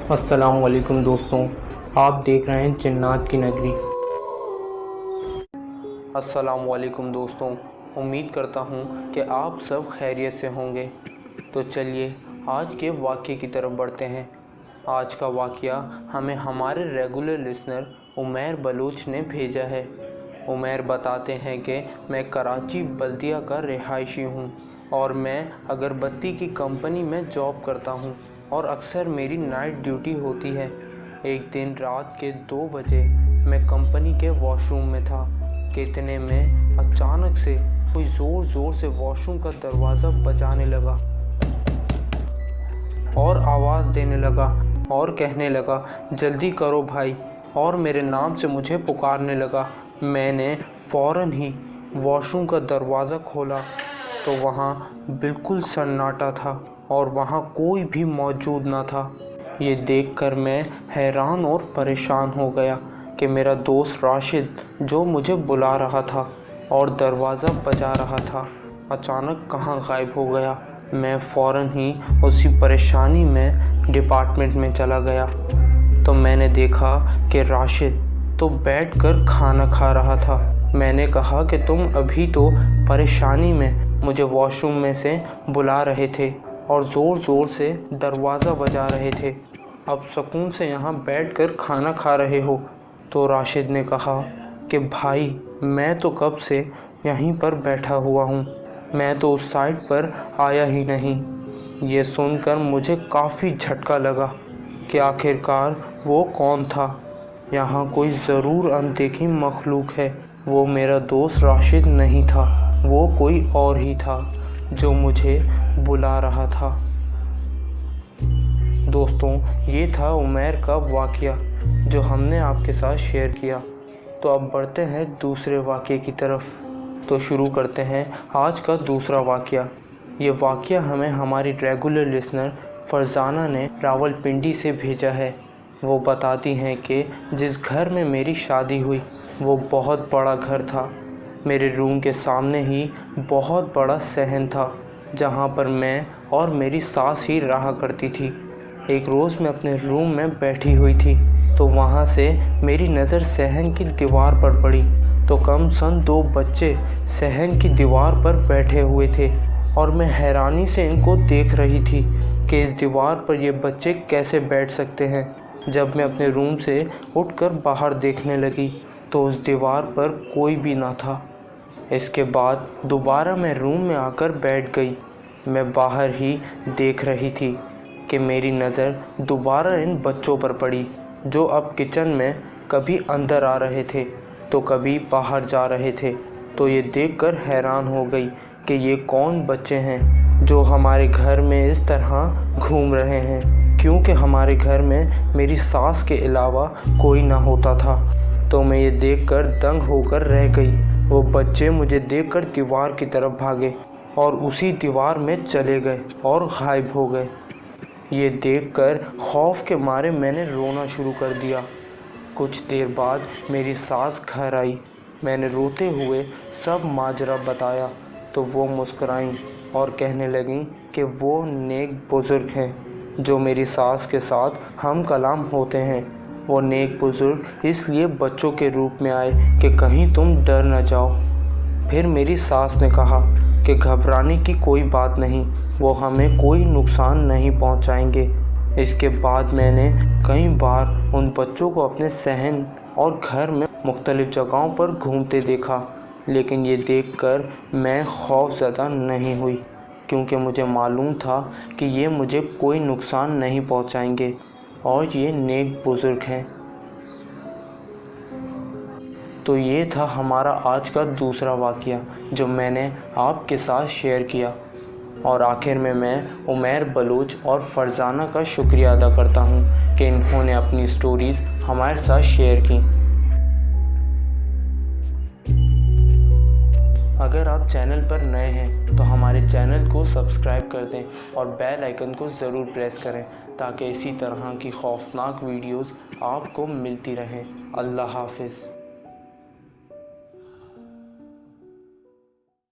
السلام علیکم دوستوں، آپ دیکھ رہے ہیں جنات کی نگری۔ السلام علیکم دوستوں، امید کرتا ہوں کہ آپ سب خیریت سے ہوں گے۔ تو چلیے آج کے واقعے کی طرف بڑھتے ہیں۔ آج کا واقعہ ہمیں ہمارے ریگولر لسنر عمیر بلوچ نے بھیجا ہے۔ عمیر بتاتے ہیں کہ میں کراچی بلدیہ کا رہائشی ہوں اور میں اگربتی کی کمپنی میں جاب کرتا ہوں اور اکثر میری نائٹ ڈیوٹی ہوتی ہے۔ ایک دن رات کے 2 بجے میں کمپنی کے واش روم میں تھا کہ اتنے میں اچانک سے کوئی زور سے واش روم کا دروازہ بجانے لگا اور آواز دینے لگا اور کہنے لگا جلدی کرو بھائی، اور میرے نام سے مجھے پکارنے لگا۔ میں نے فوراً ہی واش روم کا دروازہ کھولا تو وہاں بالکل سناٹا تھا اور وہاں کوئی بھی موجود نہ تھا۔ یہ دیکھ کر میں حیران اور پریشان ہو گیا کہ میرا دوست راشد جو مجھے بلا رہا تھا اور دروازہ بجا رہا تھا اچانک کہاں غائب ہو گیا۔ میں فوراً ہی اسی پریشانی میں ڈپارٹمنٹ میں چلا گیا تو میں نے دیکھا کہ راشد تو بیٹھ کر کھانا کھا رہا تھا۔ میں نے کہا کہ تم ابھی تو پریشانی میں مجھے واش روم میں سے بلا رہے تھے اور زور سے دروازہ بجا رہے تھے، اب سکون سے یہاں بیٹھ کر کھانا کھا رہے ہو؟ تو راشد نے کہا کہ بھائی میں تو کب سے یہیں پر بیٹھا ہوا ہوں، میں تو اس سائٹ پر آیا ہی نہیں۔ یہ سن کر مجھے کافی جھٹکا لگا کہ آخرکار وہ کون تھا۔ یہاں کوئی ضرور اندیکھی مخلوق ہے۔ وہ میرا دوست راشد نہیں تھا، وہ کوئی اور ہی تھا جو مجھے بلا رہا تھا۔ دوستوں، یہ تھا عمیر کا واقعہ جو ہم نے آپ کے ساتھ شیئر کیا۔ تو اب بڑھتے ہیں دوسرے واقعے کی طرف۔ تو شروع کرتے ہیں آج کا دوسرا واقعہ۔ یہ واقعہ ہمیں ہماری ریگولر لسنر فرزانہ نے راولپنڈی سے بھیجا ہے۔ وہ بتاتی ہیں کہ جس گھر میں میری شادی ہوئی وہ بہت بڑا گھر تھا۔ میرے روم کے سامنے ہی بہت بڑا صحن تھا جہاں پر میں اور میری ساس ہی رہا کرتی تھی۔ ایک روز میں اپنے روم میں بیٹھی ہوئی تھی تو وہاں سے میری نظر صحن کی دیوار پر پڑی تو کم سن 2 بچے صحن کی دیوار پر بیٹھے ہوئے تھے اور میں حیرانی سے ان کو دیکھ رہی تھی کہ اس دیوار پر یہ بچے کیسے بیٹھ سکتے ہیں۔ جب میں اپنے روم سے اٹھ کر باہر دیکھنے لگی تو اس دیوار پر کوئی بھی نہ تھا۔ اس کے بعد دوبارہ میں روم میں آ کر بیٹھ گئی۔ میں باہر ہی دیکھ رہی تھی کہ میری نظر دوبارہ ان بچوں پر پڑی جو اب کچن میں کبھی اندر آ رہے تھے تو کبھی باہر جا رہے تھے۔ تو یہ دیکھ کر حیران ہو گئی کہ یہ کون بچے ہیں جو ہمارے گھر میں اس طرح گھوم رہے ہیں، کیونکہ ہمارے گھر میں میری ساس کے علاوہ کوئی نہ ہوتا تھا۔ تو میں یہ دیکھ کر دنگ ہو کر رہ گئی۔ وہ بچے مجھے دیکھ کر دیوار کی طرف بھاگے اور اسی دیوار میں چلے گئے اور غائب ہو گئے۔ یہ دیکھ کر خوف کے مارے میں نے رونا شروع کر دیا۔ کچھ دیر بعد میری ساس گھر آئی۔ میں نے روتے ہوئے سب ماجرا بتایا تو وہ مسکرائیں اور کہنے لگیں کہ وہ نیک بزرگ ہیں جو میری ساس کے ساتھ ہم کلام ہوتے ہیں۔ وہ نیک بزرگ اس لیے بچوں کے روپ میں آئے کہ کہیں تم ڈر نہ جاؤ۔ پھر میری ساس نے کہا کہ گھبرانے کی کوئی بات نہیں، وہ ہمیں کوئی نقصان نہیں پہنچائیں گے۔ اس کے بعد میں نے کئی بار ان بچوں کو اپنے صحن اور گھر میں مختلف جگہوں پر گھومتے دیکھا، لیکن یہ دیکھ کر میں خوف زدہ نہیں ہوئی کیونکہ مجھے معلوم تھا کہ یہ مجھے کوئی نقصان نہیں پہنچائیں گے اور یہ نیک بزرگ ہیں۔ تو یہ تھا ہمارا آج کا دوسرا واقعہ جو میں نے آپ کے ساتھ شیئر کیا، اور آخر میں عمیر بلوچ اور فرزانہ کا شکریہ ادا کرتا ہوں کہ انہوں نے اپنی سٹوریز ہمارے ساتھ شیئر کی۔ اگر آپ چینل پر نئے ہیں تو ہمارے چینل کو سبسکرائب کر دیں اور بیل آئیکن کو ضرور پریس کریں تاکہ اسی طرح کی خوفناک ویڈیوز آپ کو ملتی رہیں۔ اللہ حافظ۔